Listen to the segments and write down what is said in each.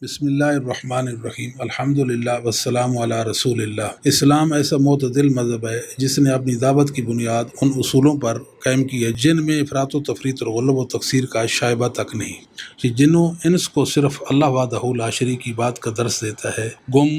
بسم اللہ الرحمن الرحیم الحمدللہ والسلام علی رسول اللہ۔ اسلام ایسا معتدل مذہب ہے جس نے اپنی دعوت کی بنیاد ان اصولوں پر قائم کی ہے جن میں افراط و تفریط اور غلو و تقصیر کا شائبہ تک نہیں، کہ جنوں انس کو صرف اللہ وحدہ لا شریک کی بات کا درس دیتا ہے، گم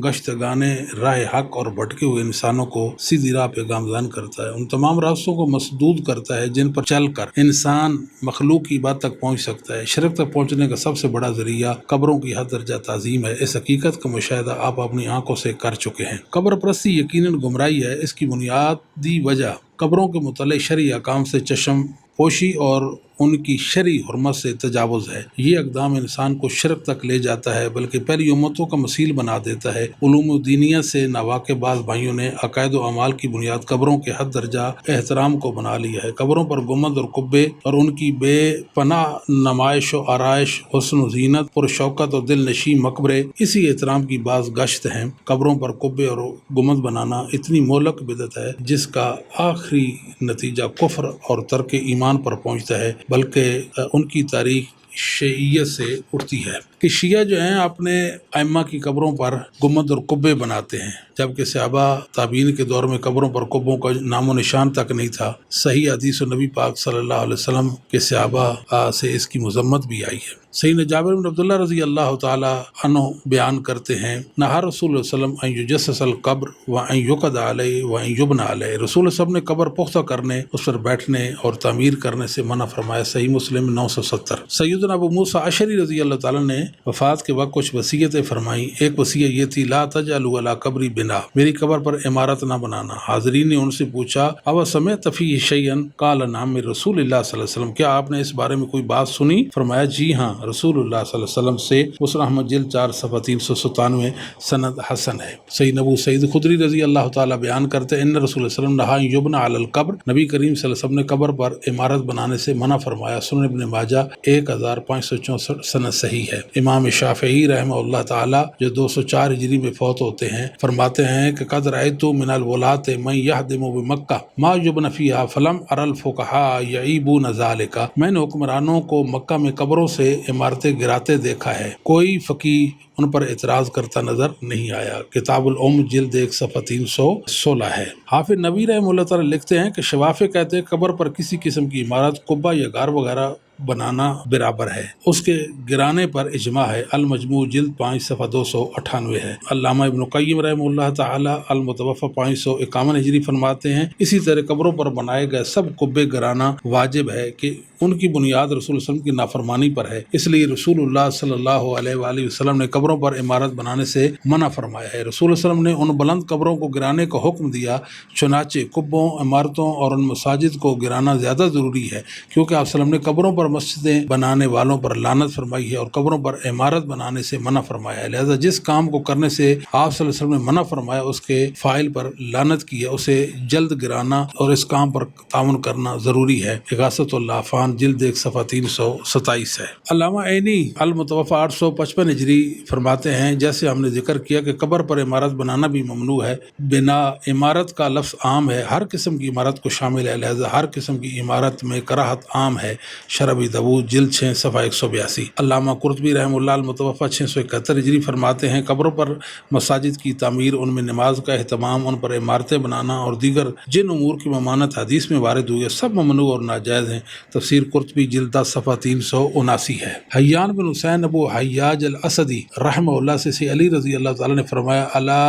گشتگانے راہ حق اور بھٹکے ہوئے انسانوں کو سیدھی راہ پہ گامزن کرتا ہے، ان تمام راستوں کو مسدود کرتا ہے جن پر چل کر انسان مخلوق کی بات تک پہنچ سکتا ہے۔ شرک تک پہنچنے کا سب سے بڑا ذریعہ قبروں کی حد درجہ تعظیم ہے۔ اس حقیقت کا مشاہدہ آپ اپنی آنکھوں سے کر چکے ہیں۔ قبر پرستی یقیناً گمراہی ہے۔ اس کی بنیادی وجہ قبروں کے متعلق شرعی احکام سے چشم پوشی اور ان کی شرعی حرمت سے تجاوز ہے۔ یہ اقدام انسان کو شرک تک لے جاتا ہے، بلکہ پہلی امتوں کا مثیل بنا دیتا ہے۔ علوم دینیہ سے ناواقف بعض بھائیوں نے عقائد و اعمال کی بنیاد قبروں کے حد درجہ احترام کو بنا لیا ہے۔ قبروں پر گنبد اور قبے اور ان کی بے پناہ نمائش و آرائش، حسن و زینت، پرشوکت اور دل نشیں مقبرے اسی احترام کی باز گشت ہیں۔ قبروں پر قبے اور گنبد بنانا اتنی مہلک بدعت ہے جس کا آخری نتیجہ کفر اور ترک ایمان پر پہنچتا ہے، بلکہ ان کی تاریخ شیعیت سے اٹھتی ہے کہ شیعہ جو ہیں اپنے ائمہ کی قبروں پر گنبد اور قبے بناتے ہیں، جبکہ صحابہ تابعین کے دور میں قبروں پر قبوں کا نام و نشان تک نہیں تھا۔ صحیح حدیث و نبی پاک صلی اللہ علیہ وسلم کے صحابہ سے اس کی مذمت بھی آئی ہے۔ سیدنا جابر بن عبداللہ رضی اللہ تعالی عنہ بیان کرتے ہیں، نہا رسول اللہ صلی اللہ علیہ وسلم ان یجسس القبر وان یقعد علیہ وان یبنى علیہ، رسول اللہ صلی اللہ علیہ وسلم نے قبر پختہ کرنے، اس پر بیٹھنے اور تعمیر کرنے سے منع فرمایا۔ صحیح مسلم 970۔ سیدنا ابو موسیٰ اشعری رضی اللہ تعالیٰ نے وفات کے وقت کچھ وصیتیں فرمائیں۔ ایک وصیت یہ تھی، لا تجعلوا علی قبری بنا، میری قبر پر عمارت نہ بنانا۔ حاضرین نے ان سے پوچھا، او سمعت فیہ شیئا؟ قال نعم من رسول اللہ صلی اللہ علیہ وسلم، کیا آپ نے اس بارے میں کوئی بات سنی؟ فرمایا جی ہاں، رسول اللہ صلی اللہ علیہ وسلم سے۔ مسلم احمد جلد 4 صفحہ 397، سند حسن ہے۔ سیدنا ابو سعید خدری رضی اللہ تعالیٰ بیان کرتے ہیں، ان رسول اللہ صلی اللہ علیہ وسلم نہا ان یبنى علی القبر، نبی کریم صلی اللہ علیہ وسلم نے قبر پر عمارت بنانے سے منع فرمایا۔ سنن ابن ماجہ 1564، سند صحیح ہے۔ امام شافعی رحمہ اللہ تعالیٰ جو 204 ہجری میں فوت ہوتے ہیں فرماتے ہیں کہ قد رأیت من الولاة من یہدم بمکہ ما یبنى فیہا فلم اری الفقہاء یعیبون ذلک، میں نے حکمرانوں کو مکہ میں قبروں سے عمارتیں گراتے دیکھا ہے، کوئی فقیہ ان پر اعتراض کرتا نظر نہیں آیا۔ کتاب الام جلد 1 صفحہ 316 ہے۔ حافظ نبی رحمہ اللہ تعالیٰ لکھتے ہیں کہ شوافع کہتے ہیں قبر پر کسی قسم کی عمارت، قبہ یا غار وغیرہ بنانا برابر ہے، اس کے گرانے پر اجماع ہے۔ المجموع جلد 5 صفحہ 298 ہے۔ علامہ ابن قیم رحمہ اللہ تعالی المتوفی 551 ہجری فرماتے ہیں، اسی طرح قبروں پر بنائے گئے سب قبے گرانا واجب ہے کہ ان کی بنیاد رسول اللہ صلی اللہ علیہ وسلم کی نافرمانی پر ہے، اس لیے رسول اللہ صلی اللہ علیہ وآلہ وسلم نے قبروں پر عمارت بنانے سے منع فرمایا ہے۔ رسول اللہ صلی اللہ علیہ وسلم نے ان بلند قبروں کو گرانے کا حکم دیا، چنانچہ قبوں، عمارتوں اور ان مساجد کو گرانا زیادہ ضروری ہے، کیونکہ آپ صلی اللہ علیہ وسلم نے قبروں پر مسجدیں بنانے والوں پر لعنت فرمائی ہے اور قبروں پر عمارت بنانے سے منع فرمایا ہے۔ لہذا جس کام کو کرنے سے آپ صلی اللہ علیہ وسلم نے منع فرمایا، اس کے فاعل پر لعنت کی ہے، اسے جلد گرانا اور اس کام پر تعاون کرنا ضروری ہے۔ اغاثۃ اللافان جلد 1 صفحہ 327 ہے۔ علامہ عینی المتوفی 855 ہجری فرماتے ہیں، جیسے ہم نے ذکر کیا کہ قبر پر عمارت بنانا بھی ممنوع ہے، بنا عمارت کا لفظ عام ہے، ہر قسم کی عمارت کو شامل ہے، لہذا ہر قسم کی عمارت میں کراہت عام ہے۔ شرح ابی داؤد جلد 6 صفحہ 182۔ علامہ قرطبی رحمہ اللہ المتوفی 671 ہجری فرماتے ہیں، قبروں پر مساجد کی تعمیر، ان میں نماز کا اہتمام، ان پر عمارتیں بنانا اور دیگر جن امور کی ممانعت حدیث میں وارد ہوئی ہے سب ممنوع اور ناجائز ہیں۔ تفسیر قرطبی جلد 10 صفحہ 379 ہے۔ حیان بن حسین ابو حیاج الاسدی رحمہ اللہ سے علی رضی اللہ تعالیٰ نے فرمایا، الا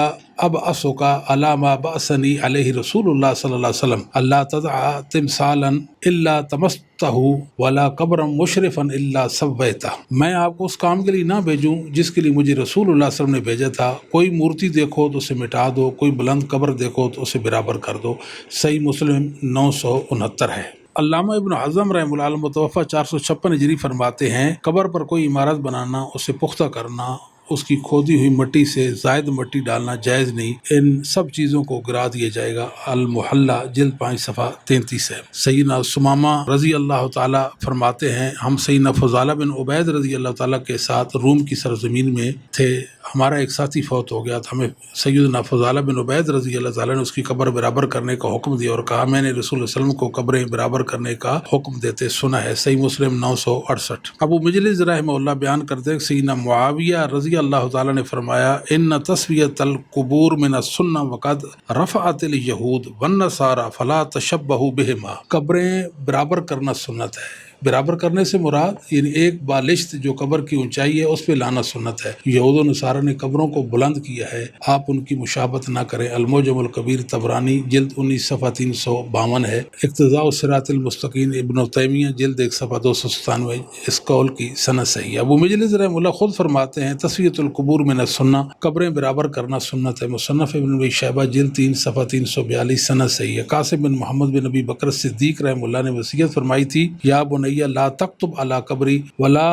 ابعثک علی ما بعثنی علیہ رسول اللہ صلی اللہ علیہ وسلم، اللہ تدع تمثالا الا طمستہ ولا قبرا مشرفا الا سویتہ، میں آپ کو اس کام کے لیے نہ بھیجوں جس کے لیے مجھے رسول اللہ صلی اللہ علیہ وسلم نے بھیجا تھا، کوئی مورتی دیکھو تو اسے مٹا دو، کوئی بلند قبر دیکھو تو اسے برابر کر دو۔ صحیح مسلم 969 ہے۔ علامہ ابن حزم رحمہ اللہ المتوفی 456 ہجری فرماتے ہیں، قبر پر کوئی عمارت بنانا، اسے پختہ کرنا اس کی کھودی ہوئی مٹی سے زائد مٹی ڈالنا جائز نہیں، ان سب چیزوں کو گرا دیا جائے گا۔ المحلہ جلد 5 صفحہ 33 ہے۔ سیدنا ثمامہ رضی اللہ تعالی فرماتے ہیں ہم سیدنا فضالہ بن عبید رضی اللہ تعالیٰ کے ساتھ روم کی سرزمین میں تھے، ہمارا ایک ساتھی فوت ہو گیا تھا، ہمیں سیدنا فضالہ بن عبید رضی اللہ تعالیٰ نے اس کی قبر برابر کرنے کا حکم دیا اور کہا میں نے رسول اللہ صلی اللہ علیہ وسلم کو قبریں برابر کرنے کا حکم دیتے سنا ہے۔ صحیح مسلم 968۔ ابو مجلس رحمہ اللہ بیان کرتے ہیں سیدنا معاویہ رضی اللہ تعالیٰ نے فرمایا ان تسویۃ القبور من السنہ وقد رفعت الیہود والنصارى فلا تشبہوا بہما، قبریں برابر کرنا سنت ہے۔ برابر کرنے سے مراد یعنی ایک بالشت جو قبر کی اونچائی ہے اس پہ لانا سنت ہے۔ یہود و نصارہ نے قبروں کو بلند کیا ہے، آپ ان کی مشابہت نہ کریں۔ المعجم الکبیر طبرانی جلد 19 صفحہ 352 ہے۔ اقتضاء الصراط المستقیم ابن تیمیہ جلد 1 صفحہ 297، اس قول کی سند صحیح ہے۔ ابو مجلس رحمہ اللہ خود فرماتے ہیں تسویۃ القبور من السنہ، قبریں برابر کرنا سنت ہے۔ مصنف ابن ابی شیبہ جلد 3 صفحہ 342 سند صحیح ہے۔ قاسم بن محمد بن ابی بکر صدیق رحمہ اللہ نے وصیت فرمائی تھی یا بنی لا تکتب علی قبری ولا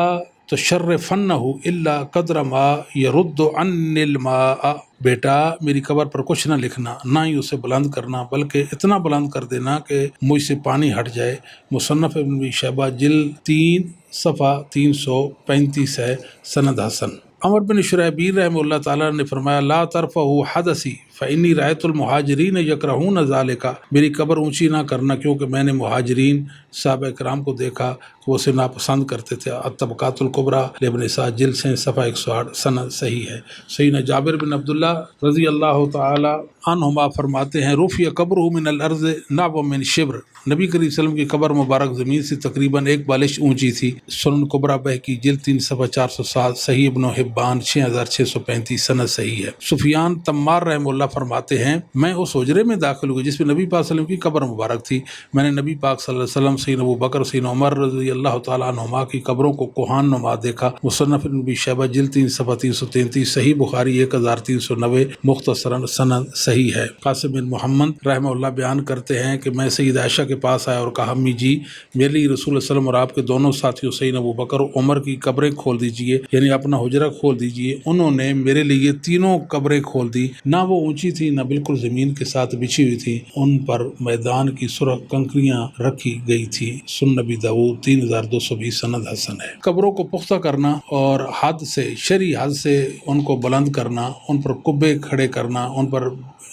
تشرفنہ الا قدر ما یرد عنی الماء، بیٹا میری قبر پر کچھ نہ لکھنا، نہ ہی اسے بلند کرنا بلکہ اتنا بلند کر دینا کہ مجھ سے پانی ہٹ جائے۔ مصنف ابن ابی شیبہ جلد 3 صفحہ 335 ہے، سند حسن۔ عمر بن شرحبیل رحمہ اللہ تعالیٰ نے فرمایا لا ترفعوا حدثی فإنی رأیت المہاجرین یکرہون ذالک، میری قبر اونچی نہ کرنا کیونکہ میں نے مہاجرین صحابہ کرام کو دیکھا کہ وہ اسے ناپسند کرتے تھے۔ الطبقات الکبریٰ لابن سعد جلد 6 صفحہ 108 سند صحیح ہے۔ سیدنا جابر بن عبداللہ رضی اللہ تعالی عنہما فرماتے ہیں رفع قبرہ من الارض نحو من شبر، نبی کریم صلی اللہ علیہ وسلم کی قبر مبارک زمین سے تقریباً ایک بالش اونچی تھی۔ سنن کبریٰ بہقی جلد 3 صفحہ 407، صحیح ابن حبان 6635 سند صحیح ہے۔ سفیان تمار رحمہ اللہ فرماتے ہیں میں اس حجرے میں داخل ہوئی جس میں نبی پاک صلی اللہ علیہ وسلم کی قبر مبارک تھی، میں نے نبی پاک صلی اللہ علیہ وسلم، سیدنا ابو بکر، سیدنا عمر رضی اللہ تعالیٰ عنہما کی قبروں کو کوہان نما دیکھا۔ مصنف ابن ابی شیبہ جلد 3 صفحہ 333، صحیح بخاری 1390، مختصراً سند صحیح ہے۔ قاسم بن محمد رحمہ اللہ بیان کرتے ہیں کہ میں سید عائشہ کے پاس آیا اور کہا امی جی میرے لیے رسول اللہ صلی اللہ علیہ وسلم اور آپ کے دونوں ساتھیوں سیدنا ابو بکر اور عمر کی قبریں کھول دیجئے، یعنی اپنا حجرہ کھول دیجئے۔ انہوں نے میرے لیے تینوں قبریں کھول دی، نہ وہ اونچی تھی نہ بالکل زمین کے ساتھ بچھی ہوئی تھی، ان پر میدان کی سرخ کنکریاں رکھی گئی تھی۔ سنن نبی داؤد 3220 سند حسن ہے۔ قبروں کو پختہ کرنا اور حد سے شرعی حد سے ان کو بلند کرنا، ان پر قبے کھڑے کرنا، ان پر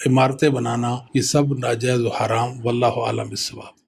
عمارتیں بنانا، یہ سب ناجائز و حرام، واللہ اعلم بالصواب۔